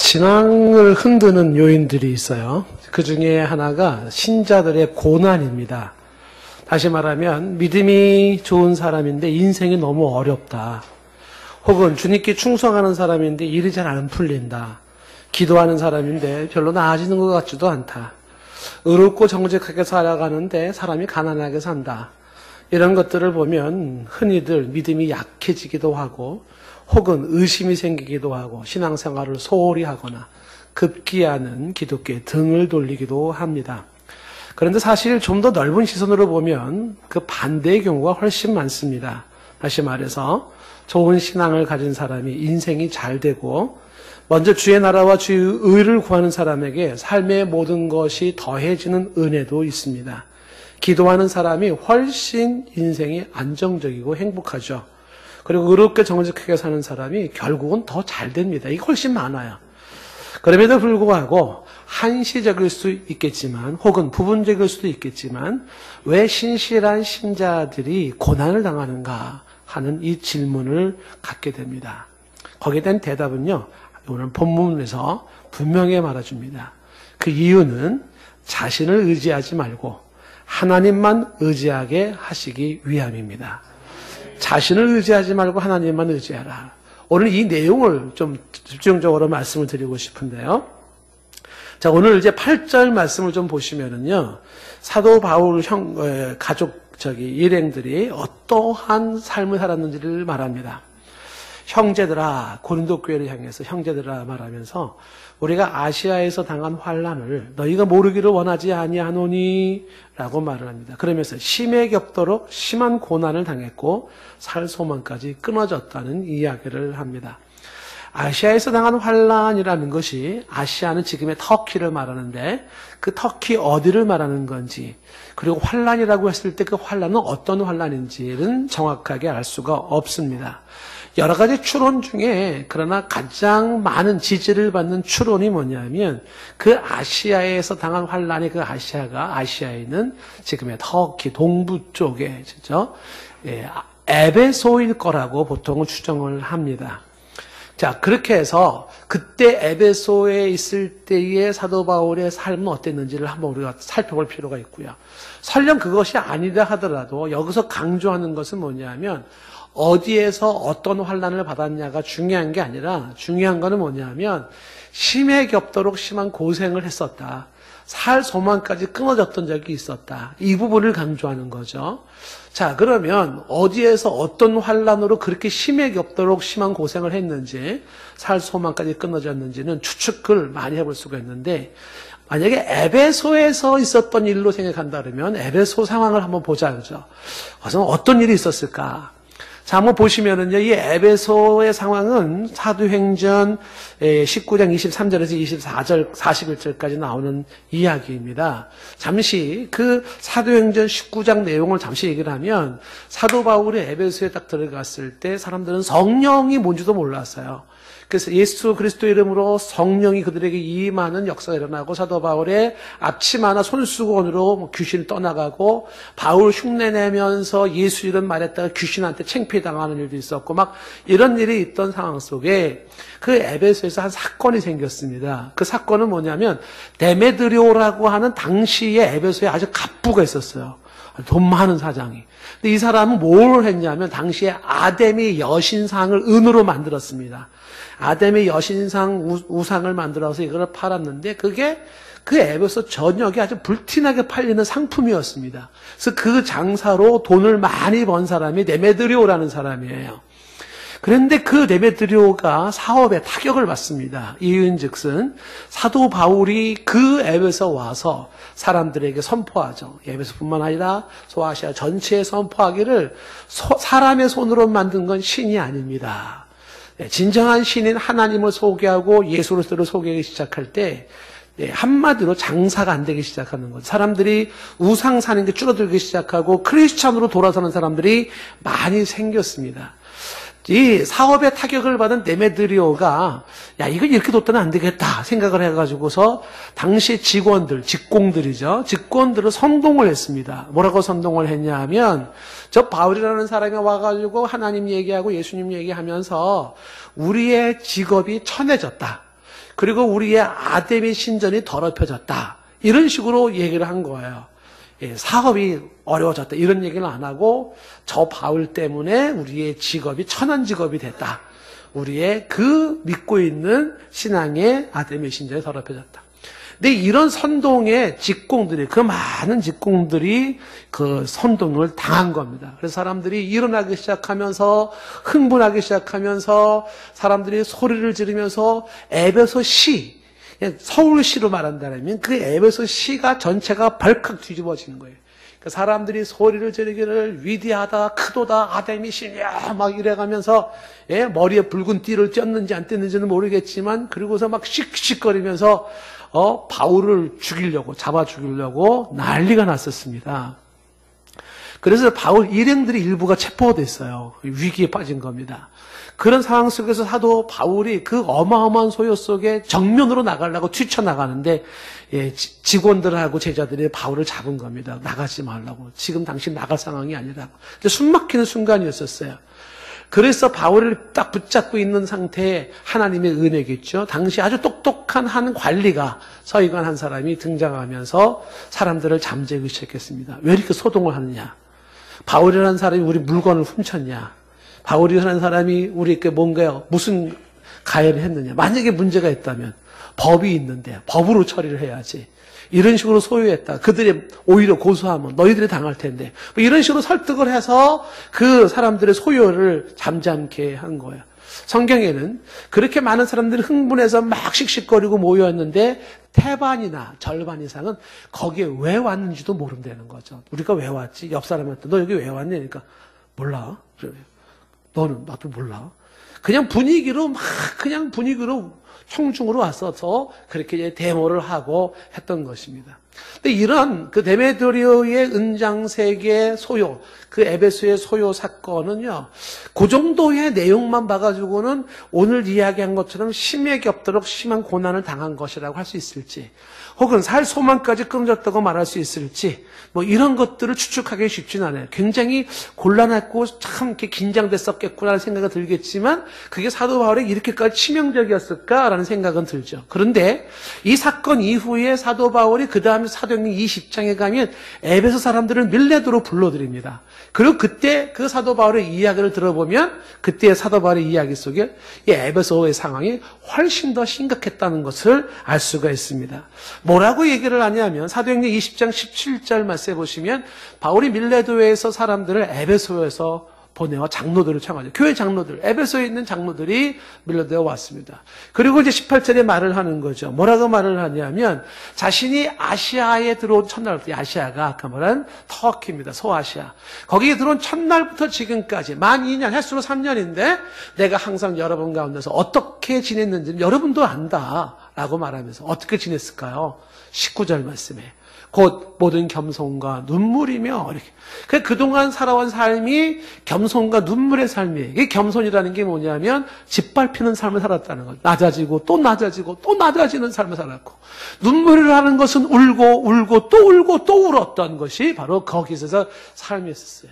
신앙을 흔드는 요인들이 있어요. 그 중에 하나가 신자들의 고난입니다. 다시 말하면 믿음이 좋은 사람인데 인생이 너무 어렵다. 혹은 주님께 충성하는 사람인데 일이 잘 안 풀린다. 기도하는 사람인데 별로 나아지는 것 같지도 않다. 의롭고 정직하게 살아가는데 사람이 가난하게 산다. 이런 것들을 보면 흔히들 믿음이 약해지기도 하고 혹은 의심이 생기기도 하고 신앙생활을 소홀히 하거나 급기야는 기독교에 등을 돌리기도 합니다. 그런데 사실 좀 더 넓은 시선으로 보면 그 반대의 경우가 훨씬 많습니다. 다시 말해서 좋은 신앙을 가진 사람이 인생이 잘 되고 먼저 주의 나라와 주의 의를 구하는 사람에게 삶의 모든 것이 더해지는 은혜도 있습니다. 기도하는 사람이 훨씬 인생이 안정적이고 행복하죠. 그리고 의롭게 정직하게 사는 사람이 결국은 더 잘 됩니다. 이게 훨씬 많아요. 그럼에도 불구하고 한시적일 수 있겠지만 혹은 부분적일 수도 있겠지만 왜 신실한 신자들이 고난을 당하는가 하는 이 질문을 갖게 됩니다. 거기에 대한 대답은요, 오늘 본문에서 분명히 말해줍니다. 그 이유는 자신을 의지하지 말고 하나님만 의지하게 하시기 위함입니다. 자신을 의지하지 말고 하나님만 의지하라. 오늘 이 내용을 좀 집중적으로 말씀을 드리고 싶은데요. 자, 오늘 이제 8절 말씀을 좀 보시면은요, 사도 바울 가족 일행들이 어떠한 삶을 살았는지를 말합니다. 형제들아, 고린도 교회를 향해서 형제들아 말하면서 우리가 아시아에서 당한 환난을 너희가 모르기를 원하지 아니하노니 라고 말을 합니다. 그러면서 심에 겹도록 심한 고난을 당했고 살 소망까지 끊어졌다는 이야기를 합니다. 아시아에서 당한 환난이라는 것이, 아시아는 지금의 터키를 말하는데 그 터키 어디를 말하는 건지, 그리고 환난이라고 했을 때 그 환난은 어떤 환난인지는 정확하게 알 수가 없습니다. 여러 가지 추론 중에 그러나 가장 많은 지지를 받는 추론이 뭐냐면 그 아시아에서 당한 환난의 그 아시아에 있는 지금의 터키 동부 쪽에 에베소일 거라고 보통은 추정을 합니다. 자, 그렇게 해서 그때 에베소에 있을 때의 사도 바울의 삶은 어땠는지를 한번 우리가 살펴볼 필요가 있고요. 설령 그것이 아니다 하더라도 여기서 강조하는 것은 뭐냐면 어디에서 어떤 환난을 받았냐가 중요한 게 아니라 중요한 거는 뭐냐면 심에 겹도록 심한 고생을 했었다. 살 소망까지 끊어졌던 적이 있었다. 이 부분을 강조하는 거죠. 자, 그러면 어디에서 어떤 환난으로 그렇게 심에 겹도록 심한 고생을 했는지, 살 소망까지 끊어졌는지는 추측을 많이 해볼 수가 있는데, 만약에 에베소에서 있었던 일로 생각한다면 에베소 상황을 한번 보자, 그죠? 그래서 어떤 일이 있었을까? 자, 한번 보시면은요, 이 에베소의 상황은 사도행전 19장 23절에서 24절, 41절까지 나오는 이야기입니다. 잠시 그 사도행전 19장 내용을 잠시 얘기를 하면, 사도 바울이 에베소에 딱 들어갔을 때 사람들은 성령이 뭔지도 몰랐어요. 그래서 예수 그리스도 이름으로 성령이 그들에게 임하는 역사가 일어나고 사도 바울의 앞치마나 손수건으로 귀신을 떠나가고 바울 흉내내면서 예수 이름 말했다가 귀신한테 창피당하는 일도 있었고 막 이런 일이 있던 상황 속에 그 에베소에서 한 사건이 생겼습니다. 그 사건은 뭐냐면 데메드리오라고 하는 당시에 에베소에 아주 갑부가 있었어요. 돈 많은 사장이. 근데 이 사람은 뭘 했냐면 당시에 아데미 여신상을 은으로 만들었습니다. 아데미 여신상 우상을 만들어서 이걸 팔았는데 그게 그 에베소 전역에 아주 불티나게 팔리는 상품이었습니다. 그래서 그 장사로 돈을 많이 번 사람이 데메드리오라는 사람이에요. 그런데 그 데메드리오가 사업에 타격을 받습니다. 이유인즉슨 사도 바울이 그 에베소 와서 사람들에게 선포하죠. 에베소뿐만 아니라 소아시아 전체에 선포하기를 사람의 손으로 만든 건 신이 아닙니다. 진정한 신인 하나님을 소개하고 예수 그리스도를 소개하기 시작할 때 한마디로 장사가 안 되기 시작하는 거죠. 사람들이 우상 사는 게 줄어들기 시작하고 크리스찬으로 돌아서는 사람들이 많이 생겼습니다. 이 사업에 타격을 받은 데메드리오가 야 이거 이렇게 뒀더니 안 되겠다 생각을 해가지고서 당시 직공들을 선동을 했습니다. 뭐라고 선동을 했냐 하면 저 바울이라는 사람이 와가지고 하나님 얘기하고 예수님 얘기하면서 우리의 직업이 천해졌다. 그리고 우리의 아담의 신전이 더럽혀졌다. 이런 식으로 얘기를 한 거예요. 사업이 어려워졌다. 이런 얘기는 안 하고 저 바울 때문에 우리의 직업이 천한 직업이 됐다. 우리의 그 믿고 있는 신앙의 아담의 신전이 더럽혀졌다. 근데 이런 선동의 직공들이, 그 많은 직공들이 그 선동을 당한 겁니다. 그래서 사람들이 일어나기 시작하면서, 흥분하기 시작하면서, 사람들이 소리를 지르면서 에베소시, 서울시로 말한다면 그 에베소시가 전체가 벌컥 뒤집어지는 거예요. 사람들이 소리를 지르기를 위대하다, 크도다, 아담이 신이야 막 이래가면서 머리에 붉은 띠를 띄었는지 안 띄었는지는 모르겠지만 그리고서 막 씩씩거리면서 바울을 죽이려고, 잡아 죽이려고 난리가 났었습니다. 그래서 바울 일행들이 일부가 체포됐어요. 위기에 빠진 겁니다. 그런 상황 속에서 사도 바울이 그 어마어마한 소요 속에 정면으로 나가려고 뛰쳐나가는데 직원들하고 제자들이 바울을 잡은 겁니다. 나가지 말라고. 지금 당신 나갈 상황이 아니라고. 숨 막히는 순간이었었어요. 그래서 바울을 딱 붙잡고 있는 상태에 하나님의 은혜겠죠. 당시 아주 똑똑한 한 관리가, 서기관 한 사람이 등장하면서 사람들을 잠재우기 시작했습니다. 왜 이렇게 소동을 하느냐? 바울이라는 사람이 우리 물건을 훔쳤냐? 바울이라는 사람이 우리에게 뭔가요? 무슨 가해를 했느냐? 만약에 문제가 있다면 법이 있는데 법으로 처리를 해야지. 이런 식으로 소유했다. 그들이 오히려 고소하면 너희들이 당할 텐데. 이런 식으로 설득을 해서 그 사람들의 소유를 잠잠케 한 거예요. 성경에는 그렇게 많은 사람들이 흥분해서 막 씩씩거리고 모였는데 태반이나 절반 이상은 거기에 왜 왔는지도 모른다는 거죠. 우리가 왜 왔지? 옆 사람한테 너 여기 왜 왔니? 그러니까 몰라. 너는 나도 몰라. 그냥 분위기로 청중으로 왔어서 그렇게 이제 데모를 하고 했던 것입니다. 근데 이런 그 데메드리오의 은장색의 소요, 그 에베소의 소요 사건은요, 그 정도의 내용만 봐가지고는 오늘 이야기한 것처럼 심에 겹도록 심한 고난을 당한 것이라고 할 수 있을지, 혹은 살 소망까지 끊어졌다고 말할 수 있을지, 뭐 이런 것들을 추측하기 쉽지는 않아요. 굉장히 곤란했고 참 이렇게 긴장됐었겠구나라는 생각이 들겠지만 그게 사도 바울에게 이렇게까지 치명적이었을까라는 생각은 들죠. 그런데 이 사건 이후에 사도 바울이 그 다음에 사도행전 20장에 가면 에베소 사람들을 밀레도로 불러들입니다. 그리고 그때 그 사도 바울의 이야기를 들어보면 그때의 사도 바울의 이야기 속에 이 에베소의 상황이 훨씬 더 심각했다는 것을 알 수가 있습니다. 뭐라고 얘기를 하냐면 사도행전 20장 17절 말씀에 보시면 바울이 밀레도에서 사람들을 에베소에서 보내와 장로들을 청하죠. 교회 장로들, 에베소에 있는 장로들이 밀레도에 왔습니다. 그리고 이제 18절에 말을 하는 거죠. 뭐라고 말을 하냐면 자신이 아시아에 들어온 첫날부터, 아시아가 아까 말한 터키입니다. 소아시아. 거기에 들어온 첫날부터 지금까지 만 2년, 횟수로 3년인데 내가 항상 여러분 가운데서 어떻게 지냈는지는 여러분도 안다라고 말하면서 어떻게 지냈을까요? 19절 말씀에 곧 모든 겸손과 눈물이며 이렇게. 그동안 살아온 삶이 겸손과 눈물의 삶이에요. 이게 겸손이라는 게 뭐냐면 짓밟히는 삶을 살았다는 거예요. 낮아지고 또 낮아지고 또 낮아지는 삶을 살았고, 눈물이라는 것은 울고 또 울었던 것이 바로 거기서 삶이었어요.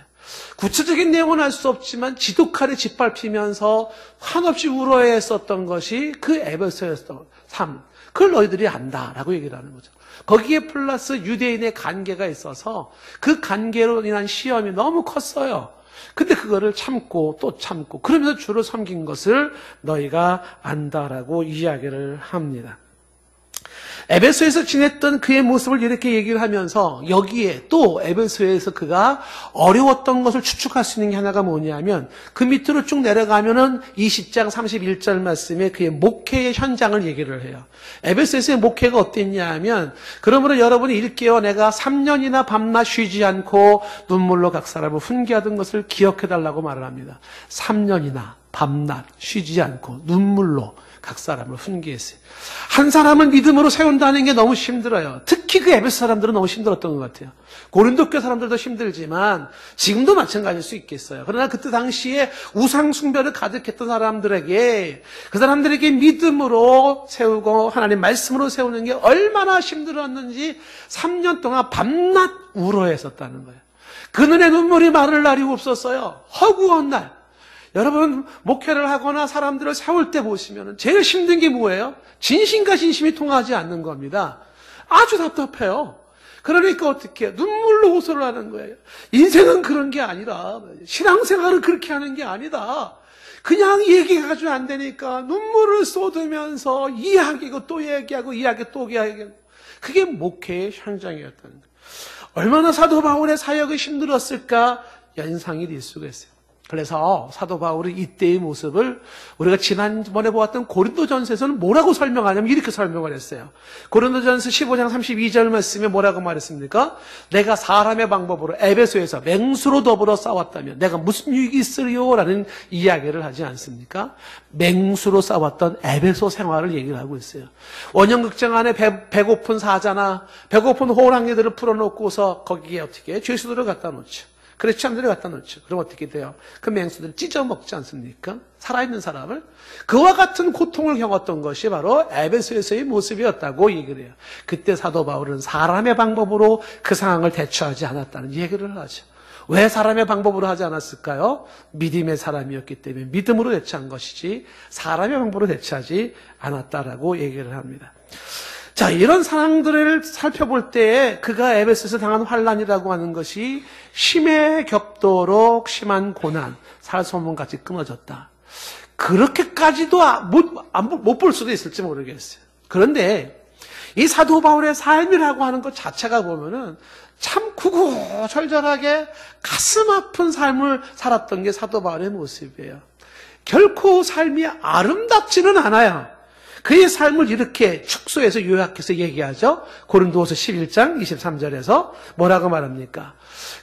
구체적인 내용은 알 수 없지만 지독하게 짓밟히면서 한없이 울어했었던 것이 그 에베소였던 삶. 그걸 너희들이 안다라고 얘기를 하는 거죠. 거기에 플러스 유대인의 관계가 있어서 그 관계로 인한 시험이 너무 컸어요. 근데 그거를 참고 또 참고 그러면서 주를 섬긴 것을 너희가 안다라고 이야기를 합니다. 에베소에서 지냈던 그의 모습을 이렇게 얘기를 하면서 여기에 또 에베소에서 그가 어려웠던 것을 추측할 수 있는 게 하나가 뭐냐면 그 밑으로 쭉 내려가면은 20장 31절 말씀에 그의 목회의 현장을 얘기를 해요. 에베소에서의 목회가 어땠냐 하면 그러므로 여러분이 일깨워 내가 3년이나 밤낮 쉬지 않고 눈물로 각 사람을 훈계하던 것을 기억해달라고 말을 합니다. 3년이나 밤낮 쉬지 않고 눈물로 각 사람을 훈계했어요. 한 사람을 믿음으로 세운다는 게 너무 힘들어요. 특히 그 에베소 사람들은 너무 힘들었던 것 같아요. 고린도 교회 사람들도 힘들지만 지금도 마찬가지일 수 있겠어요. 그러나 그때 당시에 우상 숭배를 가득했던 사람들에게, 그 사람들에게 믿음으로 세우고 하나님 말씀으로 세우는 게 얼마나 힘들었는지 3년 동안 밤낮 울어했었다는 거예요. 그늘에 눈물이 마를 날이 없었어요. 허구한 날. 여러분, 목회를 하거나 사람들을 세울 때 보시면 제일 힘든 게 뭐예요? 진심과 진심이 통하지 않는 겁니다. 아주 답답해요. 그러니까 어떻게 해요? 눈물로 호소를 하는 거예요. 인생은 그런 게 아니라, 신앙생활은 그렇게 하는 게 아니다. 그냥 얘기가 안 되니까 눈물을 쏟으면서 이야기하고 또 얘기하고 이야기 또 이야기하고, 그게 목회의 현장이었다는 거예요. 얼마나 사도 바울의 사역이 힘들었을까 연상이 될 수가 있어요. 그래서 사도 바울의 이때의 모습을 우리가 지난번에 보았던 고린도전서에서는 뭐라고 설명하냐면 이렇게 설명을 했어요. 고린도전서 15장 32절 말씀에 뭐라고 말했습니까? 내가 사람의 방법으로 에베소에서 맹수로 더불어 싸웠다면 내가 무슨 유익이 있으리요? 라는 이야기를 하지 않습니까? 맹수로 싸웠던 에베소 생활을 얘기를 하고 있어요. 원형극장 안에 배고픈 사자나 배고픈 호랑이들을 풀어놓고서 거기에 어떻게 해요? 죄수들을 갖다 놓죠. 크리스찬들을 갖다 놓죠. 그럼 어떻게 돼요? 그 맹수들을 찢어 먹지 않습니까? 살아있는 사람을. 그와 같은 고통을 겪었던 것이 바로 에베소에서의 모습이었다고 얘기를 해요. 그때 사도 바울은 사람의 방법으로 그 상황을 대처하지 않았다는 얘기를 하죠. 왜 사람의 방법으로 하지 않았을까요? 믿음의 사람이었기 때문에 믿음으로 대처한 것이지 사람의 방법으로 대처하지 않았다라고 얘기를 합니다. 자, 이런 상황들을 살펴볼 때에 그가 에베소에서 당한 환난이라고 하는 것이 심해 겹도록 심한 고난, 살소문같이 끊어졌다. 그렇게까지도 못 볼 수도 있을지 모르겠어요. 그런데 이 사도 바울의 삶이라고 하는 것 자체가 보면은 참 구구절절하게 가슴 아픈 삶을 살았던 게 사도 바울의 모습이에요. 결코 삶이 아름답지는 않아요. 그의 삶을 이렇게 축소해서 요약해서 얘기하죠. 고린도후서 11장 23절에서 뭐라고 말합니까?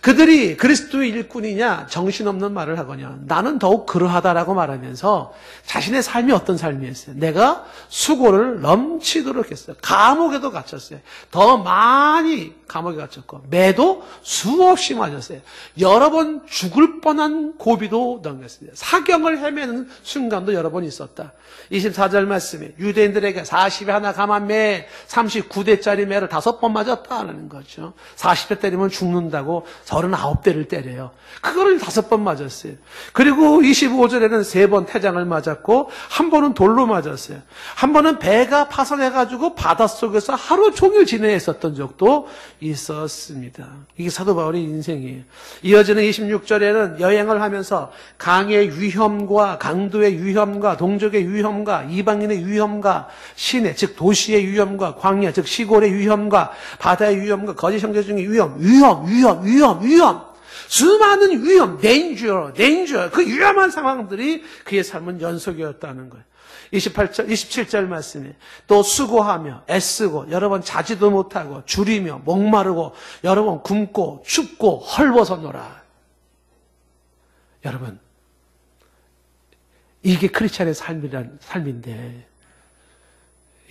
그들이 그리스도의 일꾼이냐 정신없는 말을 하거냐 나는 더욱 그러하다라고 말하면서 자신의 삶이 어떤 삶이었어요? 내가 수고를 넘치도록 했어요. 감옥에도 갇혔어요. 더 많이 감옥에 갇혔고 매도 수없이 맞았어요. 여러 번 죽을 뻔한 고비도 넘겼습니다. 사경을 헤매는 순간도 여러 번 있었다. 24절 말씀에 유대인들에게 40에 하나 감한 매 39대짜리 매를 5번 맞았다는 거죠. 40대 때리면 죽는다고 39대를 때려요. 그거를 5번 맞았어요. 그리고 25절에는 3번 태장을 맞았고 한 번은 돌로 맞았어요. 한 번은 배가 파손해가지고 바닷속에서 하루 종일 지내야 했었던 적도 있었습니다. 이게 사도 바울의 인생이에요. 이어지는 26절에는 여행을 하면서 강의 위험과 강도의 위험과 동족의 위험과 이방인의 위험과 시내 즉 도시의 위험과 광야 즉 시골의 위험과 바다의 위험과 거짓 형제 중의 위험 수많은 위험 danger 그 위험한 상황들이 그의 삶은 연속이었다는 거예요. 27절 말씀에 또 수고하며 애쓰고 여러 번 자지도 못하고 줄이며 목마르고 여러 번 굶고 춥고 헐벗어노라. 여러분 이게 크리스찬의 삶인데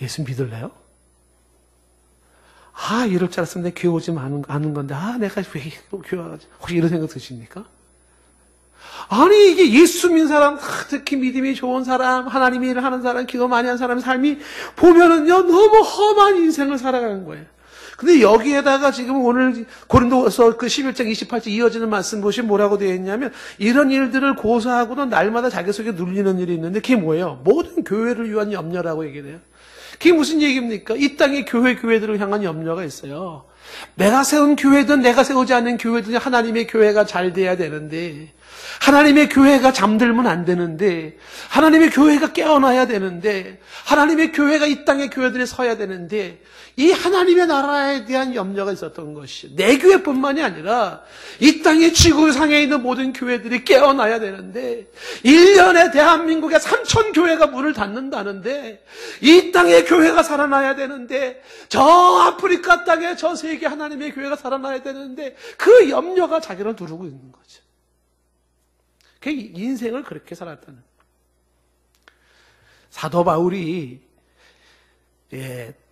예수 믿을래요? 이럴 줄 알았으면 내가 교회 오지 않은 건데 내가 왜 또 교회 가지? 혹시 이런 생각 드십니까? 아니 이게 예수 믿는 사람, 특히 믿음이 좋은 사람, 하나님의 일을 하는 사람, 기도 많이 하는 사람의 삶이 보면은요 너무 험한 인생을 살아가는 거예요. 근데 여기에다가 지금 오늘 고린도서 그 11장 28절 이어지는 말씀 보시면 뭐라고 되어 있냐면 이런 일들을 고사하고도 날마다 자기 속에 눌리는 일이 있는데 그게 뭐예요? 모든 교회를 위한 염려라고 얘기를 해요. 그게 무슨 얘기입니까? 이 땅에 교회들을 향한 염려가 있어요. 내가 세운 교회든 내가 세우지 않는 교회든 하나님의 교회가 잘 돼야 되는데 하나님의 교회가 잠들면 안 되는데 하나님의 교회가 깨어나야 되는데 하나님의 교회가 이 땅의 교회들이 서야 되는데 이 하나님의 나라에 대한 염려가 있었던 것이 내 교회뿐만이 아니라 이 땅의 지구상에 있는 모든 교회들이 깨어나야 되는데 1년에 대한민국에 3,000교회가 문을 닫는다는데 이 땅의 교회가 살아나야 되는데 저 아프리카 땅에 저 세계 하나님의 교회가 살아나야 되는데 그 염려가 자기를 누르고 있는 거죠. 그 인생을 그렇게 살았다는 거예요. 사도 바울이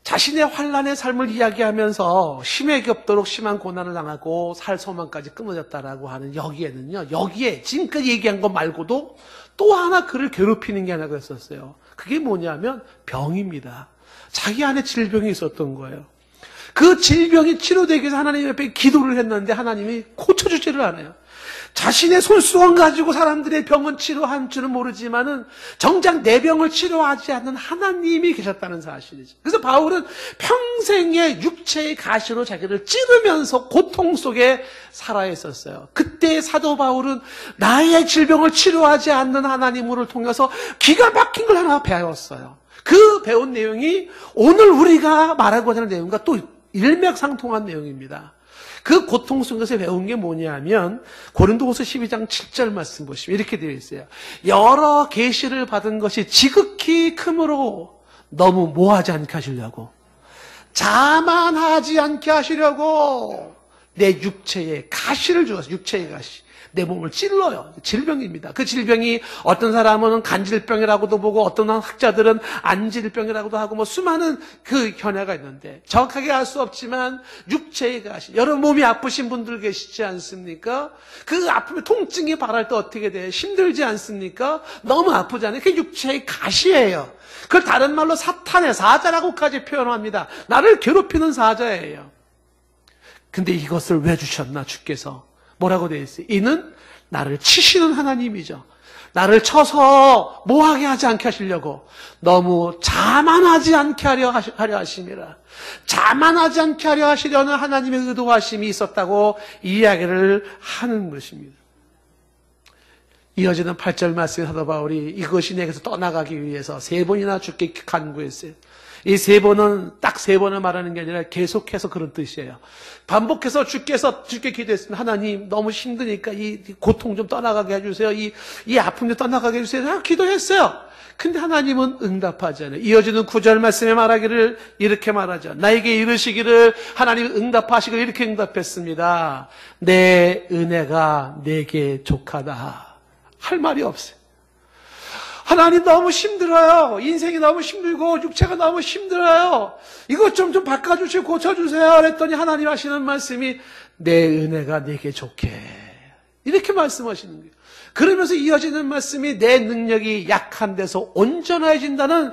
자신의 환난의 삶을 이야기하면서 심해 겹도록 심한 고난을 당하고 살 소망까지 끊어졌다라고 하는 여기에 지금까지 얘기한 것 말고도 또 하나 그를 괴롭히는 게 하나가 있었어요. 그게 뭐냐면 병입니다. 자기 안에 질병이 있었던 거예요. 그 질병이 치료되기 위해서 하나님 옆에 기도를 했는데 하나님이 고쳐주지를 않아요. 자신의 손수건 가지고 사람들의 병은 치료한 줄은 모르지만은 정작 내 병을 치료하지 않는 하나님이 계셨다는 사실이죠. 그래서 바울은 평생의 육체의 가시로 자기를 찌르면서 고통 속에 살아 있었어요. 그때 사도 바울은 나의 질병을 치료하지 않는 하나님을 통해서 기가 막힌 걸 하나 배웠어요. 그 배운 내용이 오늘 우리가 말하고자 하는 내용과 또 일맥상통한 내용입니다. 그 고통 속에서 배운 게 뭐냐면 고린도후서 12장 7절 말씀 보시면 이렇게 되어 있어요. 여러 계시를 받은 것이 지극히 크므로 너무 뭐하지 않게 하시려고, 자만하지 않게 하시려고 내 육체에 가시를 주어서, 육체의 가시, 내 몸을 찔러요. 질병입니다. 그 질병이 어떤 사람은 간질병이라고도 보고 어떤 학자들은 안질병이라고도 하고 뭐 수많은 그 현해가 있는데 정확하게 알 수 없지만 육체의 가시, 여러분 몸이 아프신 분들 계시지 않습니까? 그 아픔의 통증이 발할 때 어떻게 돼요? 힘들지 않습니까? 너무 아프잖아요. 그게 육체의 가시예요. 그걸 다른 말로 사탄의 사자라고까지 표현합니다. 나를 괴롭히는 사자예요. 근데 이것을 왜 주셨나 주께서? 뭐라고 되어 있어요? 이는 나를 치시는 하나님이죠. 나를 쳐서 뭐하게 하지 않게 하시려고, 너무 자만하지 않게 하려 하심이라. 자만하지 않게 하려 하시려는 하나님의 의도하심이 있었다고 이야기를 하는 것입니다. 이어지는 8절 말씀에 사도 바울이 이것이 내게서 떠나가기 위해서 3번이나 주께 간구했어요. 이 3번은 딱 3번을 말하는 게 아니라 계속해서 그런 뜻이에요. 반복해서 주께 기도했습니다. 하나님 너무 힘드니까 이 고통 좀 떠나가게 해주세요. 이 아픔 좀 떠나가게 해주세요. 기도했어요. 근데 하나님은 응답하지 않아요. 이어지는 9절 말씀에 말하기를 이렇게 말하죠. 나에게 이르시기를, 하나님은 응답하시기를 이렇게 응답했습니다. 내 은혜가 내게 족하다. 할 말이 없어요. 하나님 너무 힘들어요. 인생이 너무 힘들고 육체가 너무 힘들어요. 이것 좀 바꿔주시고 고쳐주세요. 그랬더니 하나님 하시는 말씀이 내 은혜가 내게 좋게, 이렇게 말씀하시는 거예요. 그러면서 이어지는 말씀이 내 능력이 약한 데서 온전해진다는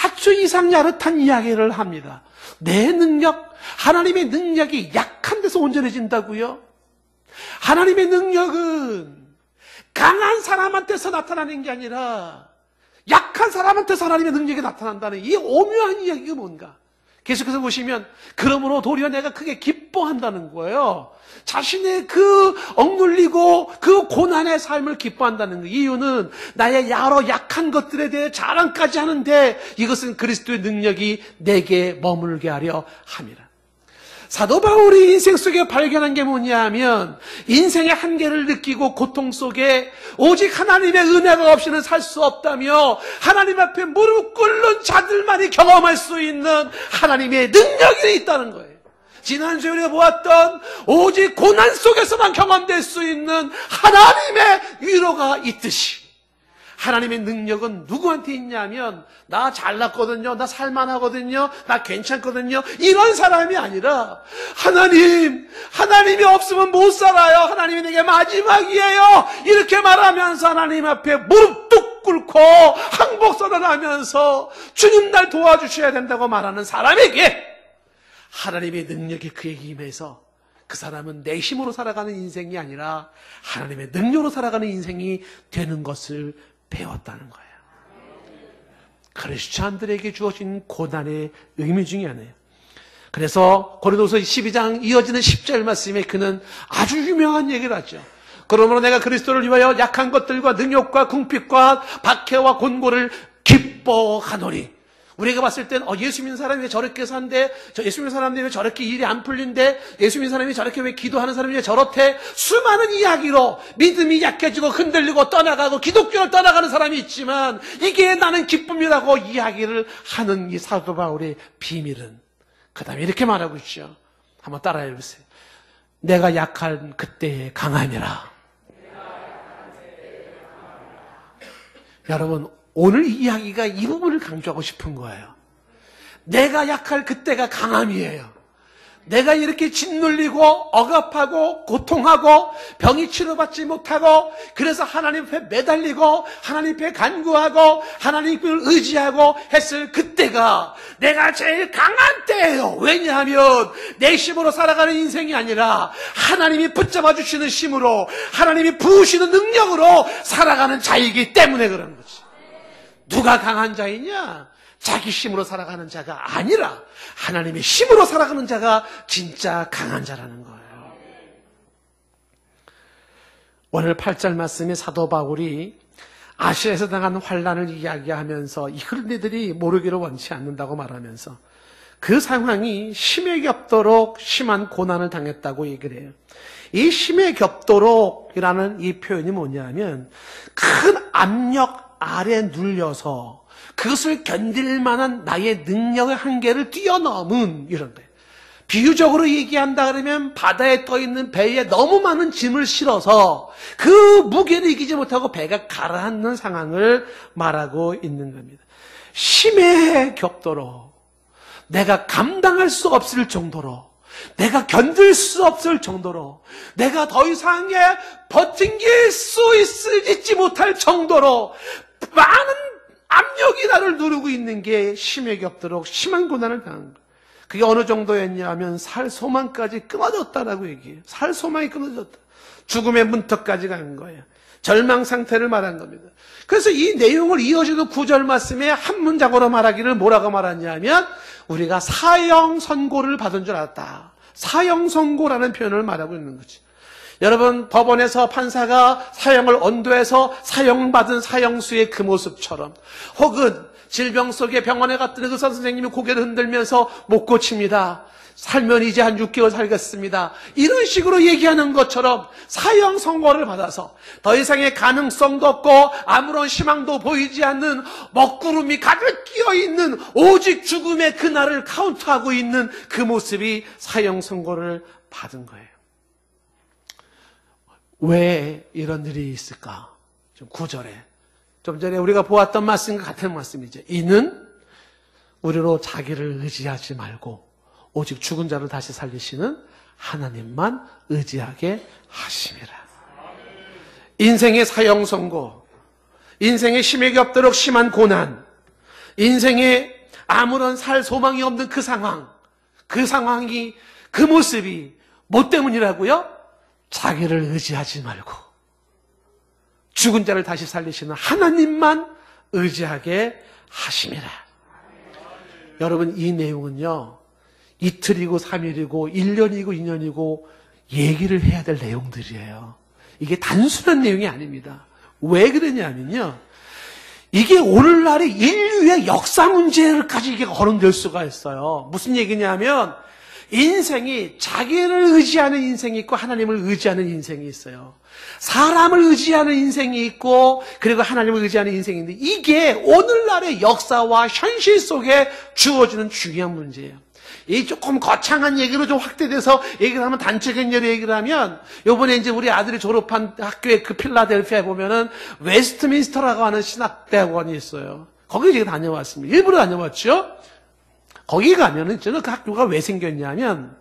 아주 이상야릇한 이야기를 합니다. 내 능력, 하나님의 능력이 약한 데서 온전해진다고요? 하나님의 능력은 강한 사람한테서 나타나는 게 아니라 약한 사람한테서 하나님의 능력이 나타난다는 이 오묘한 이야기가 뭔가? 계속해서 보시면 그러므로 도리어 내가 크게 기뻐한다는 거예요. 자신의 그 억눌리고 그 고난의 삶을 기뻐한다는 거. 이유는 나의 여러 약한 것들에 대해 자랑까지 하는데 이것은 그리스도의 능력이 내게 머물게 하려 함이라. 사도 바울이 인생 속에 발견한 게 뭐냐 하면 인생의 한계를 느끼고 고통 속에 오직 하나님의 은혜가 없이는 살 수 없다며 하나님 앞에 무릎 꿇는 자들만이 경험할 수 있는 하나님의 능력이 있다는 거예요. 지난주에 우리가 보았던 오직 고난 속에서만 경험될 수 있는 하나님의 위로가 있듯이 하나님의 능력은 누구한테 있냐면 나 잘났거든요, 나 살만하거든요, 나 괜찮거든요, 이런 사람이 아니라 하나님이 없으면 못 살아요, 하나님이 내게 마지막이에요, 이렇게 말하면서 하나님 앞에 무릎 뚝 꿇고 항복선언 하면서 주님 날 도와주셔야 된다고 말하는 사람에게 하나님의 능력이 그에게 임해서 그 사람은 내 힘으로 살아가는 인생이 아니라 하나님의 능력으로 살아가는 인생이 되는 것을 배웠다는 거예요. 크리스찬들에게 주어진 고난의 의미 중에 하나예요. 그래서 고린도후서 12장 이어지는 10절 말씀에 그는 아주 유명한 얘기를 하죠. 그러므로 내가 그리스도를 위하여 약한 것들과 능욕과 궁핍과 박해와 곤고를 기뻐하노니. 우리가 봤을 땐 예수 믿는 사람이 왜 저렇게 산대? 예수 믿는 사람이 왜 저렇게 일이 안 풀린대? 예수 믿는 사람이 저렇게 왜 기도하는 사람이 왜 저렇대? 수많은 이야기로 믿음이 약해지고 흔들리고 떠나가고 기독교를 떠나가는 사람이 있지만 이게 나는 기쁨이라고 이야기를 하는 이 사도 바울의 비밀은 그 다음에 이렇게 말하고 있죠. 한번 따라해 보세요. 내가 약한 그때의 강함이라. 여러분, 오늘 이 이야기가 이 부분을 강조하고 싶은 거예요. 내가 약할 그때가 강함이에요. 내가 이렇게 짓눌리고 억압하고 고통하고 병이 치료받지 못하고 그래서 하나님 앞에 매달리고 하나님 앞에 간구하고 하나님을 의지하고 했을 그때가 내가 제일 강한 때예요. 왜냐하면 내 힘으로 살아가는 인생이 아니라 하나님이 붙잡아 주시는 힘으로 하나님이 부으시는 능력으로 살아가는 자이기 때문에 그런 거지. 누가 강한 자이냐? 자기 힘으로 살아가는 자가 아니라 하나님의 힘으로 살아가는 자가 진짜 강한 자라는 거예요. 오늘 8절 말씀에 사도 바울이 아시아에서 당한 환난을 이야기하면서 이걸 너희들이 모르기를 원치 않는다고 말하면서 그 상황이 심에 겹도록 심한 고난을 당했다고 얘기를 해요. 이 심에 겹도록이라는 이 표현이 뭐냐면 큰 압력 아래 눌려서 그것을 견딜 만한 나의 능력의 한계를 뛰어넘은 이런 거예요. 비유적으로 얘기한다 그러면 바다에 떠있는 배에 너무 많은 짐을 실어서 그 무게를 이기지 못하고 배가 가라앉는 상황을 말하고 있는 겁니다. 심에 겹도록 내가 감당할 수 없을 정도로 내가 견딜 수 없을 정도로 내가 더 이상의 버팅길 수 있지 못할 정도로 많은 압력이 나를 누르고 있는 게 심에 겹도록 심한 고난을 당한 거예요. 그게 어느 정도였냐면 살 소망까지 끊어졌다라고 얘기해요. 살 소망이 끊어졌다. 죽음의 문턱까지 간 거예요. 절망 상태를 말한 겁니다. 그래서 이 내용을 이어지는 9절 말씀에 한 문장으로 말하기를 뭐라고 말하냐면 우리가 사형 선고를 받은 줄 알았다. 사형 선고라는 표현을 말하고 있는 거지. 여러분 법원에서 판사가 사형을 언도해서 사형받은 사형수의 그 모습처럼 혹은 질병 속에 병원에 갔더니 의사 선생님이 고개를 흔들면서 못 고칩니다. 살면 이제 한 6개월 살겠습니다. 이런 식으로 얘기하는 것처럼 사형 선고를 받아서 더 이상의 가능성도 없고 아무런 희망도 보이지 않는 먹구름이 가득 끼어있는 오직 죽음의 그날을 카운트하고 있는 그 모습이 사형 선고를 받은 거예요. 왜 이런 일이 있을까? 좀 9절에 좀 전에 우리가 보았던 말씀과 같은 말씀이죠. 이는 우리로 자기를 의지하지 말고 오직 죽은 자를 다시 살리시는 하나님만 의지하게 하심이라. 인생의 사형 선고, 인생의 심에 겹도록 심한 고난, 인생에 아무런 살 소망이 없는 그 상황, 그 상황이 그 모습이 뭐 때문이라고요? 자기를 의지하지 말고 죽은 자를 다시 살리시는 하나님만 의지하게 하심이라. 여러분 이 내용은요 이틀이고 3일이고 1년이고 2년이고 얘기를 해야 될 내용들이에요. 이게 단순한 내용이 아닙니다. 왜 그러냐면요 이게 오늘날의 인류의 역사 문제까지 이게 거론될 수가 있어요. 무슨 얘기냐면 인생이 자기를 의지하는 인생이 있고 하나님을 의지하는 인생이 있어요. 사람을 의지하는 인생이 있고 그리고 하나님을 의지하는 인생이 있는데 이게 오늘날의 역사와 현실 속에 주어지는 중요한 문제예요. 이 조금 거창한 얘기로 좀 확대돼서 얘기를 하면 단적인 예로 얘기를 하면 요번에 이제 우리 아들이 졸업한 학교에 그 필라델피아에 보면은 웨스트민스터라고 하는 신학대학원이 있어요. 거기 제가 다녀왔습니다. 일부러 다녀왔죠. 거기 가면은 저는 그 학교가 왜 생겼냐면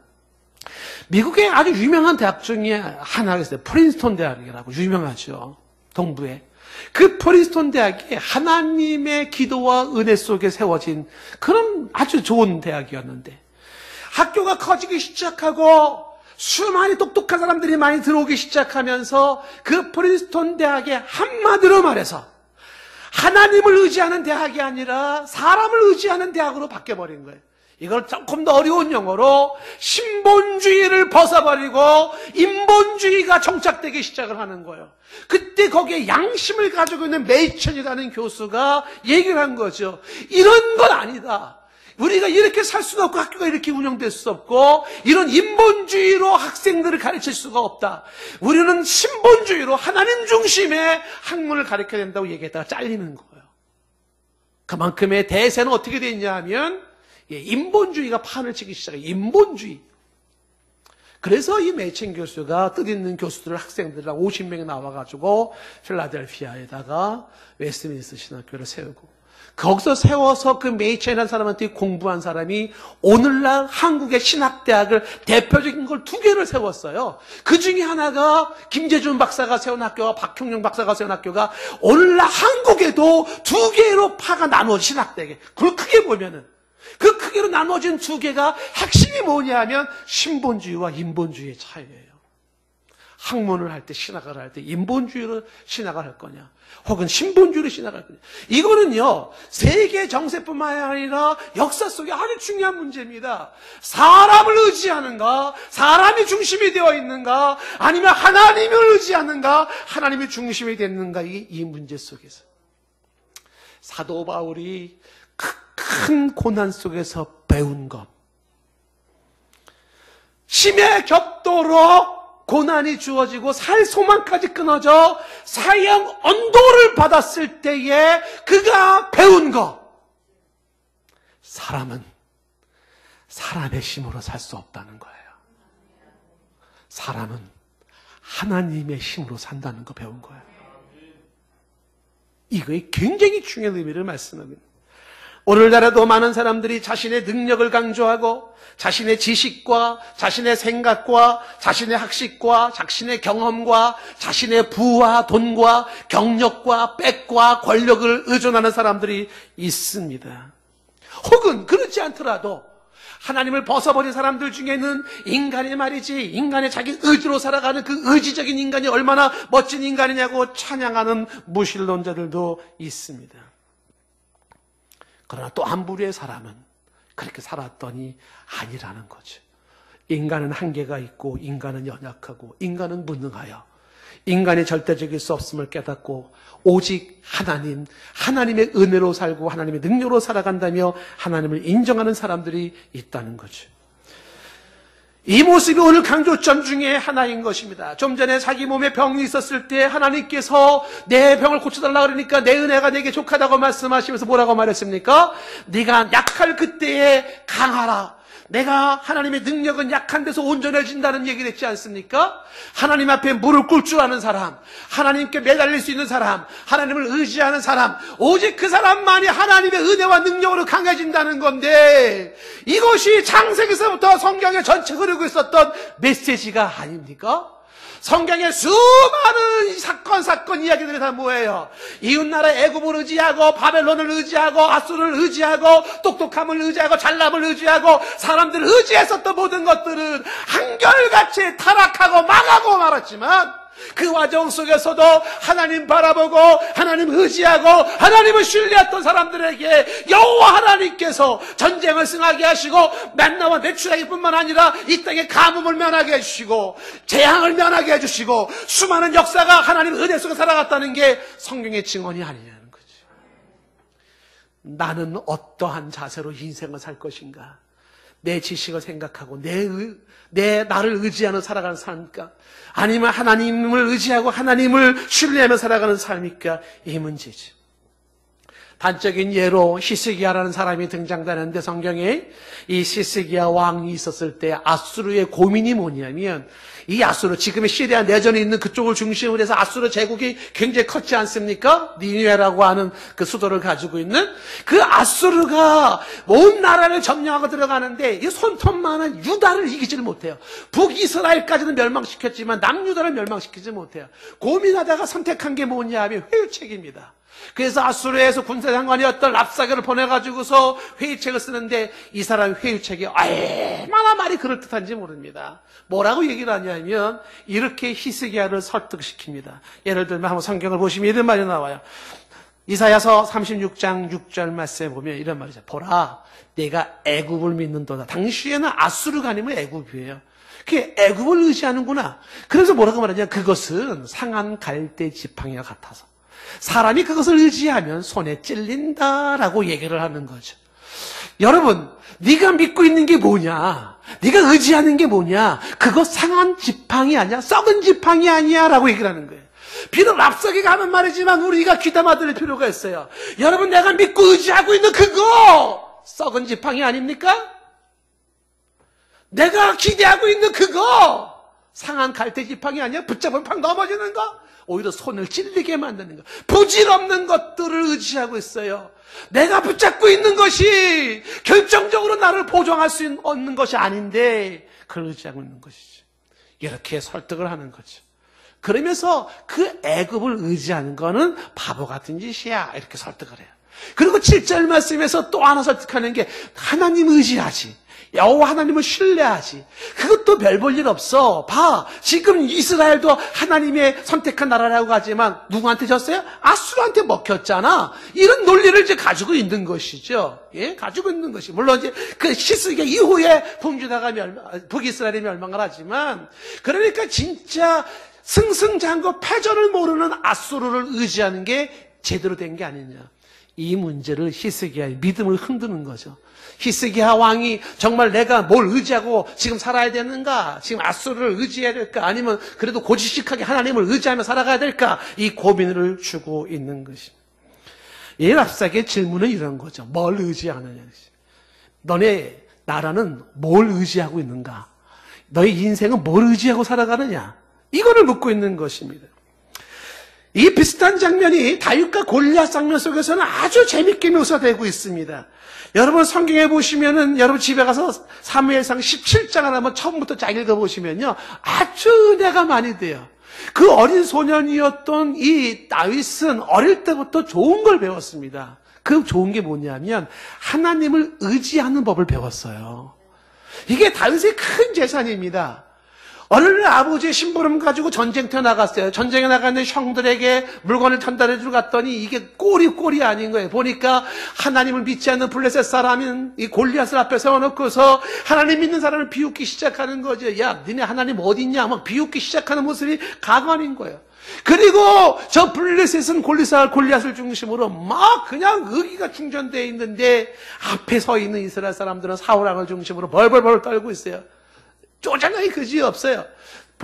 미국의 아주 유명한 대학 중에 하나가 있어요. 프린스턴 대학이라고 유명하죠. 동부에. 그 프린스턴 대학이 하나님의 기도와 은혜 속에 세워진 그런 아주 좋은 대학이었는데 학교가 커지기 시작하고 수많이 똑똑한 사람들이 많이 들어오기 시작하면서 그 프린스턴 대학의 한마디로 말해서 하나님을 의지하는 대학이 아니라 사람을 의지하는 대학으로 바뀌어버린 거예요. 이걸 조금 더 어려운 용어로 신본주의를 벗어버리고 인본주의가 정착되기 시작을 하는 거예요. 그때 거기에 양심을 가지고 있는 메이천이라는 교수가 얘기를 한 거죠. 이런 건 아니다. 우리가 이렇게 살 수도 없고 학교가 이렇게 운영될 수 없고 이런 인본주의로 학생들을 가르칠 수가 없다. 우리는 신본주의로 하나님 중심의 학문을 가르쳐야 된다고 얘기했다가 잘리는 거예요. 그만큼의 대세는 어떻게 됐냐 하면 인본주의가 판을 치기 시작해요. 인본주의. 그래서 이 메이첸 교수가 뜻있는 교수들 학생들이랑 50명이 나와가지고 필라델피아에다가 웨스트민스터 신학교를 세우고 거기서 세워서 그 메이첸이라는 사람한테 공부한 사람이 오늘날 한국의 신학대학을 대표적인 걸 2개를 세웠어요. 그 중에 하나가 김재준 박사가 세운 학교와 박형룡 박사가 세운 학교가 오늘날 한국에도 2개로 파가 나누어진 신학대학. 그걸 크게 보면은 그 크게로 나눠진 2개가 핵심이 뭐냐면 신본주의와 인본주의의 차이예요. 학문을 할 때, 신학을 할 때 인본주의로 신학을 할 거냐, 혹은 신본주의로 신학을 할 거냐. 이거는요, 세계 정세뿐만 아니라 역사 속에 아주 중요한 문제입니다. 사람을 의지하는가, 사람이 중심이 되어 있는가, 아니면 하나님을 의지하는가, 하나님이 중심이 됐는가, 이 문제 속에서. 사도 바울이 큰 고난 속에서 배운 것. 심해 격도로 고난이 주어지고 살 소망까지 끊어져 사형 언도를 받았을 때에 그가 배운 것. 사람은 사람의 힘으로 살 수 없다는 거예요. 사람은 하나님의 힘으로 산다는 거 배운 거예요. 이거에 굉장히 중요한 의미를 말씀합니다. 오늘날에도 많은 사람들이 자신의 능력을 강조하고 자신의 지식과 자신의 생각과 자신의 학식과 자신의 경험과 자신의 부와 돈과 경력과 빽과 권력을 의존하는 사람들이 있습니다. 혹은 그렇지 않더라도 하나님을 벗어버린 사람들 중에는 인간이 말이지, 인간의 자기 의지로 살아가는 그 의지적인 인간이 얼마나 멋진 인간이냐고 찬양하는 무신론자들도 있습니다. 그러나 또 한 부류의 사람은 그렇게 살았더니 아니라는 거죠. 인간은 한계가 있고 인간은 연약하고 인간은 무능하여 인간이 절대적일 수 없음을 깨닫고 오직 하나님의 은혜로 살고 하나님의 능력으로 살아간다며 하나님을 인정하는 사람들이 있다는 거죠. 이 모습이 오늘 강조점 중에 하나인 것입니다. 좀 전에 자기 몸에 병이 있었을 때 하나님께서 내 병을 고쳐달라고 그러니까 내 은혜가 내게 족하다고 말씀하시면서 뭐라고 말했습니까? 네가 약할 그때에 강하라. 내가 하나님의 능력은 약한 데서 온전해진다는 얘기를 했지 않습니까? 하나님 앞에 무릎 꿇을 줄 아는 사람, 하나님께 매달릴 수 있는 사람, 하나님을 의지하는 사람, 오직 그 사람만이 하나님의 은혜와 능력으로 강해진다는 건데, 이것이 창세기서부터 성경에 전체 흐르고 있었던 메시지가 아닙니까? 성경의 수많은 사건 이야기들이 다 뭐예요? 이웃나라 애굽을 의지하고 바벨론을 의지하고 아수르를 의지하고 똑똑함을 의지하고 잘남을 의지하고 사람들을 의지했었던 모든 것들은 한결같이 타락하고 망하고 말았지만 그 과정 속에서도 하나님 바라보고 하나님 의지하고 하나님을 신뢰했던 사람들에게 여호와 하나님께서 전쟁을 승하게 하시고 만나와 메추라기 뿐만 아니라 이 땅에 가뭄을 면하게 해주시고 재앙을 면하게 해주시고 수많은 역사가 하나님 은혜 속에 살아갔다는 게 성경의 증언이 아니냐는 거지. 나는 어떠한 자세로 인생을 살 것인가? 내 지식을 생각하고 나를 의지하는 살아가는 삶입니까? 아니면 하나님을 의지하고 하나님을 신뢰하며 살아가는 삶입니까? 이 문제지. 단적인 예로 히스기야라는 사람이 등장되는데 성경에 이 히스기야 왕이 있었을 때 아수르의 고민이 뭐냐면 이 아수르, 지금의 시리아 내전이 있는 그쪽을 중심으로 해서 아수르 제국이 굉장히 컸지 않습니까? 니느웨라고 하는 그 수도를 가지고 있는 그 아수르가 온 나라를 점령하고 들어가는데 이 손톱만한 유다를 이기지를 못해요. 북이스라엘까지는 멸망시켰지만 남유다를 멸망시키지 못해요. 고민하다가 선택한 게 뭐냐 하면 회유책입니다. 그래서 아수르에서 군사장관이었던 랍사게를 보내가지고서 회유책을 쓰는데 이 사람의 회유책이 얼마나 말이 그럴듯한지 모릅니다. 뭐라고 얘기를 하냐면 이렇게 히스기야를 설득시킵니다. 예를 들면 한번 성경을 보시면 이런 말이 나와요. 이사야서 36장 6절 말씀에 보면 이런 말이죠. 보라, 내가 애굽을 믿는도다. 당시에는 아수르가 아니면 애굽이에요. 그게 애굽을 의지하는구나. 그래서 뭐라고 말하냐, 그것은 상한 갈대 지팡이와 같아서 사람이 그것을 의지하면 손에 찔린다라고 얘기를 하는 거죠. 여러분, 네가 믿고 있는 게 뭐냐? 네가 의지하는 게 뭐냐? 그거 상한 지팡이 아니야? 썩은 지팡이 아니야? 라고 얘기를 하는 거예요. 비록 랍사기가 하는 말이지만 우리가 귀담아 들을 필요가 있어요. 여러분, 내가 믿고 의지하고 있는 그거 썩은 지팡이 아닙니까? 내가 기대하고 있는 그거 상한 갈대 지팡이 아니야? 붙잡으면 팍 넘어지는 거? 오히려 손을 찔리게 만드는 것. 부질없는 것들을 의지하고 있어요. 내가 붙잡고 있는 것이 결정적으로 나를 보존할 수 있는 것이 아닌데 그걸 의지하고 있는 것이죠. 이렇게 설득을 하는 거죠. 그러면서 그 애굽을 의지하는 거는 바보 같은 짓이야. 이렇게 설득을 해요. 그리고 7절 말씀에서 또 하나 설득하는 게 하나님 의지하지. 여호와 하나님을 신뢰하지. 그것도 별 볼 일 없어. 봐. 지금 이스라엘도 하나님의 선택한 나라라고 하지만 누구한테 졌어요? 아수르한테 먹혔잖아. 이런 논리를 이제 가지고 있는 것이죠. 예? 가지고 있는 것이. 물론 이제 그 시스기야 이후에 북이스라엘이 멸망을 하지만 그러니까 진짜 승승장구 패전을 모르는 아수르를 의지하는 게 제대로 된 게 아니냐. 이 문제를 히스기야의 믿음을 흔드는 거죠. 히스기야 왕이 정말 내가 뭘 의지하고 지금 살아야 되는가? 지금 아수르를 의지해야 될까? 아니면 그래도 고지식하게 하나님을 의지하며 살아가야 될까? 이 고민을 주고 있는 것입니다. 이 랍삭의 질문은 이런 거죠. 뭘 의지하느냐? 너네 나라는 뭘 의지하고 있는가? 너의 인생은 뭘 의지하고 살아가느냐? 이거를 묻고 있는 것입니다. 이 비슷한 장면이 다윗과 골리앗 장면 속에서는 아주 재밌게 묘사되고 있습니다. 여러분 성경에 보시면은 여러분 집에 가서 사무엘상 17장을 한번 처음부터 쫙 읽어보시면요. 아주 은혜가 많이 돼요. 그 어린 소년이었던 이 다윗은 어릴 때부터 좋은 걸 배웠습니다. 그 좋은 게 뭐냐면 하나님을 의지하는 법을 배웠어요. 이게 다윗의 큰 재산입니다. 어느 날 아버지의 심부름 가지고 전쟁터에 나갔어요. 전쟁에 나갔는데 형들에게 물건을 전달해 주러 갔더니 이게 꼴이 아닌 거예요. 보니까 하나님을 믿지 않는 블레셋 사람인 이 골리앗을 앞에 세워놓고서 하나님 믿는 사람을 비웃기 시작하는 거죠. 야, 니네 하나님 어디 있냐? 막 비웃기 시작하는 모습이 가관인 거예요. 그리고 저 블레셋은 골리앗을 중심으로 막 그냥 의기가 충전되어 있는데 앞에 서 있는 이스라엘 사람들은 사울왕을 중심으로 벌벌 떨고 있어요. 쪼잔하게 그지 없어요.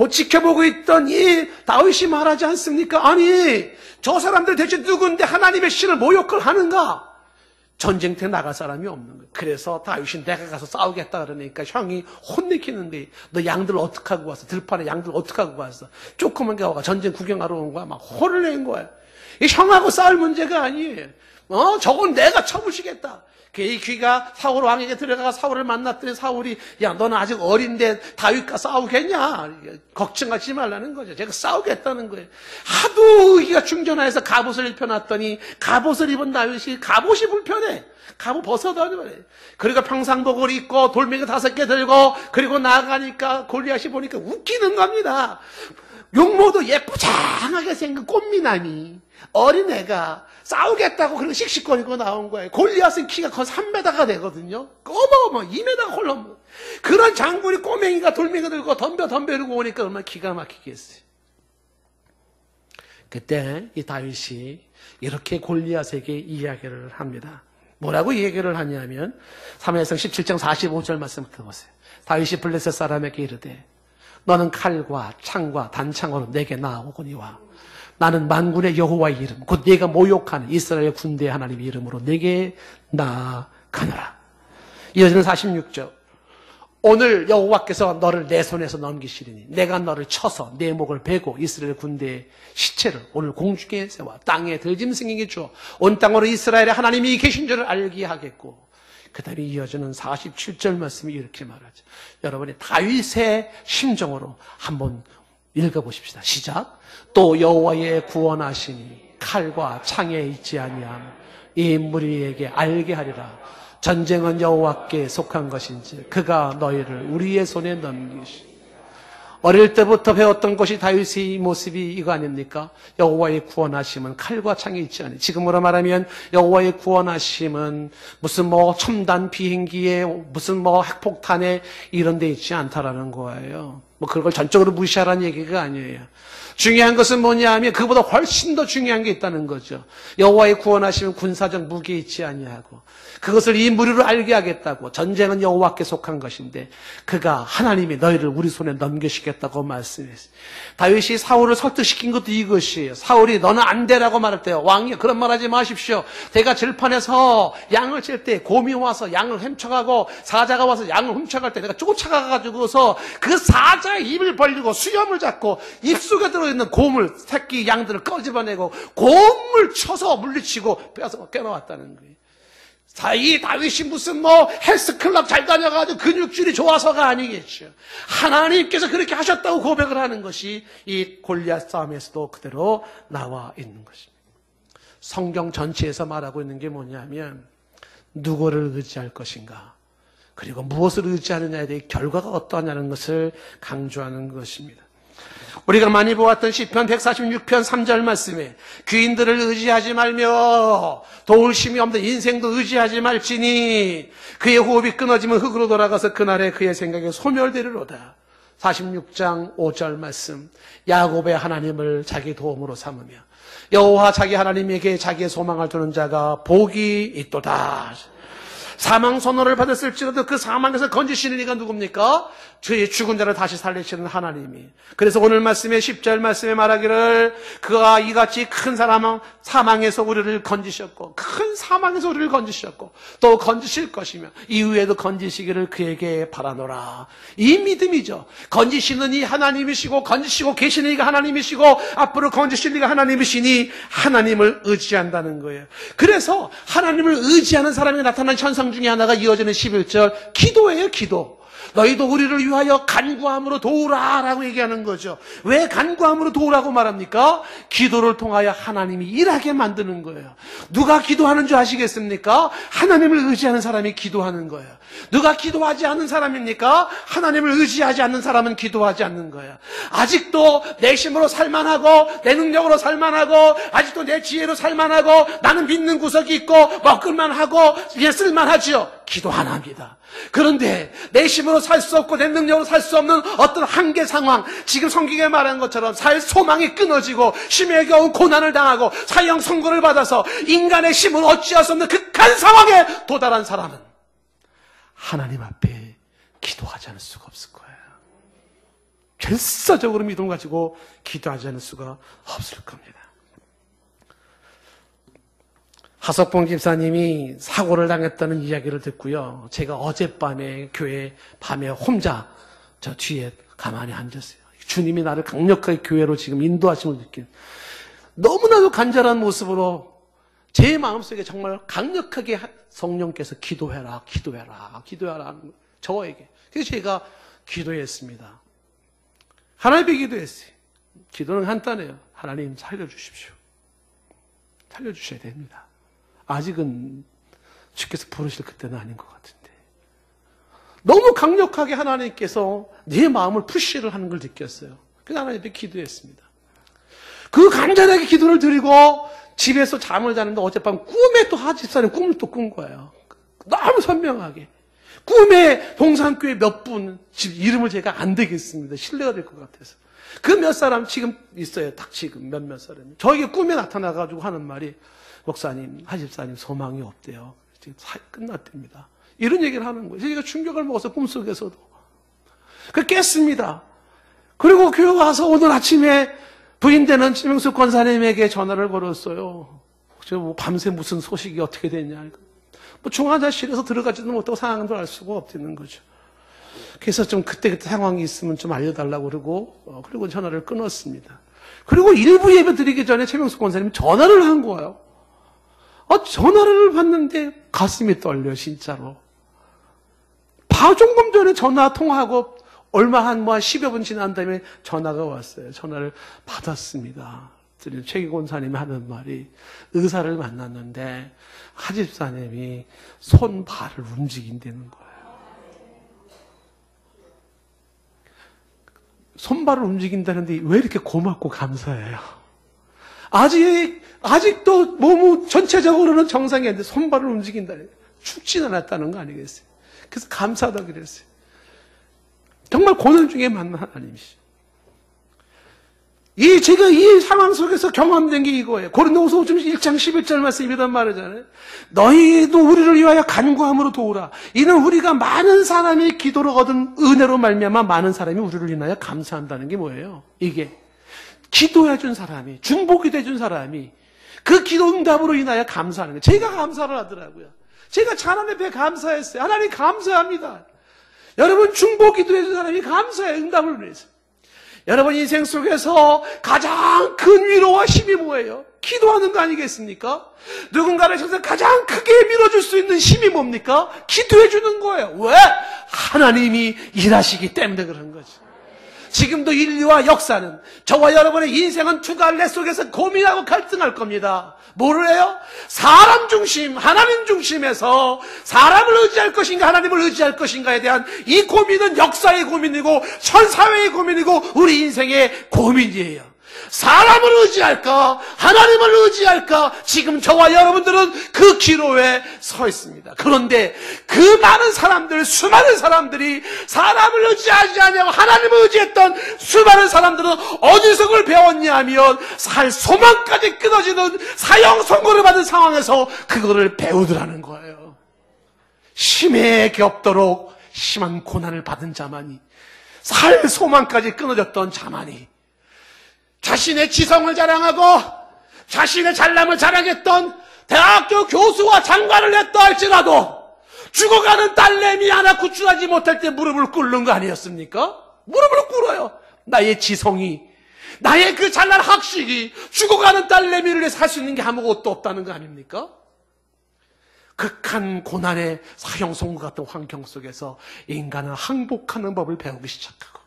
지켜보고 있던 이 다윗이 말하지 않습니까? 아니 저 사람들 대체 누군데 하나님의 신을 모욕을 하는가? 전쟁터에 나갈 사람이 없는 거예요. 그래서 다윗이 내가 가서 싸우겠다 그러니까 형이 혼내키는데 너 양들 어떻게 하고 왔어? 들판에 양들 어떻게 하고 왔어? 조그만 게 와가 전쟁 구경하러 온 거야. 막 혼을 낸 거야. 이 형하고 싸울 문제가 아니에요. 저건 내가 쳐부시겠다. 이 귀가 사울 왕에게 들어가 사울을 만났더니 사울이 야 너는 아직 어린데 다윗과 싸우겠냐? 걱정하지 말라는 거죠. 제가 싸우겠다는 거예요. 하도 의기가 충전해서 갑옷을 입혀놨더니 갑옷을 입은 다윗이 갑옷이 불편해. 갑옷 벗어다녀. 그리고 평상복을 입고 돌멩이 5개 들고 그리고 나가니까 골리앗이 보니까 웃기는 겁니다. 용모도 예쁘장하게 생긴 꽃미남이 어린애가 싸우겠다고 그리고 씩씩거리고 나온 거예요. 골리앗은 키가 거의 3m가 되거든요. 어머 2m가 홀로. 그런 장군이 꼬맹이가 돌멩이 들고 덤벼 오니까 얼마나 기가 막히겠어요. 그때 이 다윗이 이렇게 골리앗에게 이야기를 합니다. 뭐라고 얘기를 하냐면 사무엘상 17장 45절 말씀 들어보세요. 다윗이 블레셋 사람에게 이르되 너는 칼과 창과 단창으로 내게 나아오거니와 나는 만군의 여호와의 이름 곧 네가 모욕하는 이스라엘 군대의 하나님의 이름으로 내게 나아가노라. 이어지는 46절 오늘 여호와께서 너를 내 손에서 넘기시리니 내가 너를 쳐서 내 목을 베고 이스라엘 군대의 시체를 오늘 공중에 세워 땅에 들짐승에게 주어 온 땅으로 이스라엘의 하나님이 계신 줄을 알게 하겠고 그 다음에 이어지는 47절 말씀이 이렇게 말하죠. 여러분이 다윗의 심정으로 한번 읽어보십시다. 시작. 또 여호와의 구원하시니 칼과 창에 있지 아니함 이 무리에게 알게 하리라. 전쟁은 여호와께 속한 것인지 그가 너희를 우리의 손에 넘기시. 어릴 때부터 배웠던 것이 다윗의 모습이 이거 아닙니까? 여호와의 구원하심은 칼과 창에 있지 않아요. 지금으로 말하면 여호와의 구원하심은 무슨 첨단 비행기에 무슨 핵폭탄에 이런 데 있지 않다라는 거예요. 그걸 전적으로 무시하라는 얘기가 아니에요. 중요한 것은 뭐냐 하면 그보다 훨씬 더 중요한 게 있다는 거죠. 여호와의 구원하심은 군사적 무기에 있지 아니하고 그것을 이 무리로 알게 하겠다고 전쟁은 여호와께 속한 것인데 그가 하나님이 너희를 우리 손에 넘기시겠다고 말씀했어요. 다윗이 사울을 설득시킨 것도 이것이에요. 사울이 너는 안 되라고 말할 때 왕이 그런 말 하지 마십시오. 내가 들판에서 양을 칠 때 곰이 와서 양을 훔쳐가고 사자가 와서 양을 훔쳐갈 때 내가 쫓아가가지고서 그 사자 사자가 입을 벌리고 수염을 잡고 입속에 들어있는 곰을, 새끼 양들을 꺼집어내고 곰을 쳐서 물리치고 빼서 깨어나왔다는 거예요. 이 다윗이 무슨 헬스클럽 잘 다녀가지고 근육질이 좋아서가 아니겠죠. 하나님께서 그렇게 하셨다고 고백을 하는 것이 이 골리앗 싸움에서도 그대로 나와 있는 것입니다. 성경 전체에서 말하고 있는 게 뭐냐면 누구를 의지할 것인가, 그리고 무엇을 의지하느냐에 대해 결과가 어떠하냐는 것을 강조하는 것입니다. 우리가 많이 보았던 시편 146편 3절 말씀에 귀인들을 의지하지 말며 도울 힘이 없는 인생도 의지하지 말지니 그의 호흡이 끊어지면 흙으로 돌아가서 그날에 그의 생각이 소멸되리로다. 46장 5절 말씀, 야곱의 하나님을 자기 도움으로 삼으며 여호와 자기 하나님에게 자기의 소망을 두는 자가 복이 있도다. 사망 선언을 받았을지라도 그 사망에서 건지시는 이가 누굽니까? 저희 죽은 자를 다시 살리시는 하나님이. 그래서 오늘 말씀에 10절 말씀에 말하기를 그가 이같이 큰 사망에서 우리를 건지셨고 큰 사망에서 우리를 건지셨고 또 건지실 것이며 이후에도 건지시기를 그에게 바라노라. 이 믿음이죠. 건지시는 이 하나님이시고 건지시고 계시는 이가 하나님이시고 앞으로 건지실 이가 하나님이시니 하나님을 의지한다는 거예요. 그래서 하나님을 의지하는 사람이 나타난 현상 중에 하나가 이어지는 11절 기도예요. 기도. 너희도 우리를 위하여 간구함으로 도우라 라고 얘기하는 거죠. 왜 간구함으로 도우라고 말합니까? 기도를 통하여 하나님이 일하게 만드는 거예요. 누가 기도하는 줄 아시겠습니까? 하나님을 의지하는 사람이 기도하는 거예요. 누가 기도하지 않는 사람입니까? 하나님을 의지하지 않는 사람은 기도하지 않는 거예요. 아직도 내 힘으로 살만하고 내 능력으로 살만하고 아직도 내 지혜로 살만하고 나는 믿는 구석이 있고 먹을만 하고 쓸만하지요. 기도 안 합니다. 그런데 내 힘으로 살 수 없고 내 능력으로 살 수 없는 어떤 한계 상황, 지금 성경에 말한 것처럼 살 소망이 끊어지고 힘에 겨운 고난을 당하고 사형 선고를 받아서 인간의 힘으로 어찌할 수 없는 극한 상황에 도달한 사람은 하나님 앞에 기도하지 않을 수가 없을 거예요. 결사적으로 믿음 가지고 기도하지 않을 수가 없을 겁니다. 하석봉 집사님이 사고를 당했다는 이야기를 듣고요. 제가 어젯밤에 교회 밤에 혼자 저 뒤에 가만히 앉았어요. 주님이 나를 강력하게 교회로 지금 인도하심을 느낀 너무나도 간절한 모습으로 제 마음속에 정말 강력하게 성령께서 기도해라, 기도해라, 기도해라 하는 거예요. 저에게. 그래서 제가 기도했습니다. 하나님께 기도했어요. 기도는 간단해요. 하나님 살려주십시오. 살려주셔야 됩니다. 아직은 주께서 부르실 그때는 아닌 것 같은데 너무 강력하게 하나님께서 내 마음을 푸시를 하는 걸 느꼈어요. 그래서 하나님께 기도했습니다. 그 간절하게 기도를 드리고 집에서 잠을 자는데 어젯밤 꿈에 또 하집사님 꿈을 또 꾼 거예요. 너무 선명하게. 꿈에 동산교회 몇 분, 집 이름을 제가 안 되겠습니다. 신뢰가 될 것 같아서. 그 몇 사람 지금 있어요. 딱 지금 몇몇 사람이. 저에게 꿈에 나타나가지고 하는 말이 목사님, 하집사님 소망이 없대요. 지금 끝났답니다. 이런 얘기를 하는 거예요. 제가 충격을 먹어서 꿈속에서도. 깼습니다. 그리고 교회 와서 오늘 아침에 부인되는 최명숙 권사님에게 전화를 걸었어요. 밤새 무슨 소식이 어떻게 됐냐. 중환자실에서 들어가지도 못하고 상황도 알 수가 없다는 거죠. 그래서 좀 그때 상황이 있으면 좀 알려달라고 그리고 전화를 끊었습니다. 그리고 일부 예배 드리기 전에 최명숙 권사님이 전화를 한 거예요. 전화를 받는데 가슴이 떨려, 진짜로. 조금 전에 전화 통화하고 얼마 한 10여 분 지난 다음에 전화가 왔어요. 전화를 받았습니다. 최기 권사님이 하는 말이 의사를 만났는데 하집사님이 손, 발을 움직인다는 거예요. 손발을 움직인다는데 왜 이렇게 고맙고 감사해요? 아직도 몸 전체적으로는 정상이 아닌데 손발을 움직인다니 죽진 않았다는 거 아니겠어요? 그래서 감사하다고 그랬어요. 정말 고난 중에 만난 하나님이시죠. 제가 이 상황 속에서 경험된 게 이거예요. 고린도후서 1장 11절 말씀이 이런 말이잖아요. 너희도 우리를 위하여 간구함으로 도우라. 이는 우리가 많은 사람의 기도를 얻은 은혜로 말미암아 많은 사람이 우리를 인하여 감사한다는 게 뭐예요? 이게 기도해 준 사람이, 중보기도 해준 사람이 그 기도 응답으로 인하여 감사하는 거예요. 제가 감사를 하더라고요. 제가 하나님 앞에 감사했어요. 하나님 감사합니다. 여러분 중보 기도해준 사람이 감사의 응답을 위해서. 여러분 인생 속에서 가장 큰 위로와 힘이 뭐예요? 기도하는 거 아니겠습니까? 누군가를 항상 가장 크게 밀어줄 수 있는 힘이 뭡니까? 기도해주는 거예요. 왜? 하나님이 일하시기 때문에 그런 거죠. 지금도 인류와 역사는, 저와 여러분의 인생은 두 갈래 속에서 고민하고 갈등할 겁니다. 뭐를 해요? 사람 중심, 하나님 중심에서 사람을 의지할 것인가 하나님을 의지할 것인가에 대한 이 고민은 역사의 고민이고 전 사회의 고민이고 우리 인생의 고민이에요. 사람을 의지할까 하나님을 의지할까, 지금 저와 여러분들은 그 기로에 서 있습니다. 그런데 그 많은 사람들, 수많은 사람들이 사람을 의지하지 않냐고 하나님을 의지했던 수많은 사람들은 어디서 그걸 배웠냐 하면 살 소망까지 끊어지는 사형 선고를 받은 상황에서 그거를 배우더라는 거예요. 심해 겹도록 심한 고난을 받은 자만이, 살 소망까지 끊어졌던 자만이, 자신의 지성을 자랑하고 자신의 잘남을 자랑했던 대학교 교수와 장관을 했다 할지라도 죽어가는 딸내미 하나 구출하지 못할 때 무릎을 꿇는 거 아니었습니까? 무릎을 꿇어요. 나의 지성이, 나의 그 잘난 학식이 죽어가는 딸내미를 위해서 할 수 있는 게 아무것도 없다는 거 아닙니까? 극한 고난의 사형 선고 같은 환경 속에서 인간은 항복하는 법을 배우기 시작하고,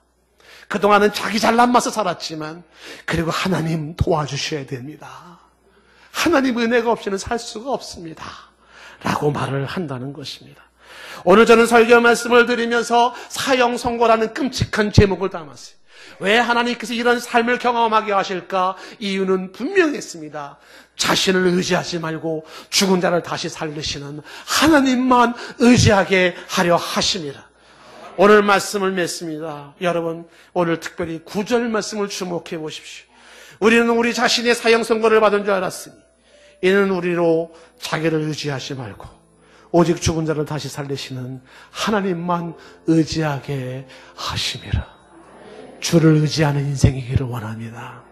그동안은 자기 잘난 맛에 살았지만 그리고 하나님 도와주셔야 됩니다. 하나님 은혜가 없이는 살 수가 없습니다. 라고 말을 한다는 것입니다. 오늘 저는 설교 말씀을 드리면서 사형 선고라는 끔찍한 제목을 담았어요. 왜 하나님께서 이런 삶을 경험하게 하실까? 이유는 분명했습니다. 자신을 의지하지 말고 죽은 자를 다시 살리시는 하나님만 의지하게 하려 하십니다. 오늘 말씀을 맺습니다. 여러분, 오늘 특별히 9절 말씀을 주목해 보십시오. 우리는 우리 자신의 사형 선고를 받은 줄 알았으니 이는 우리로 자기를 의지하지 말고 오직 죽은 자를 다시 살리시는 하나님만 의지하게 하심이라. 주를 의지하는 인생이기를 원합니다.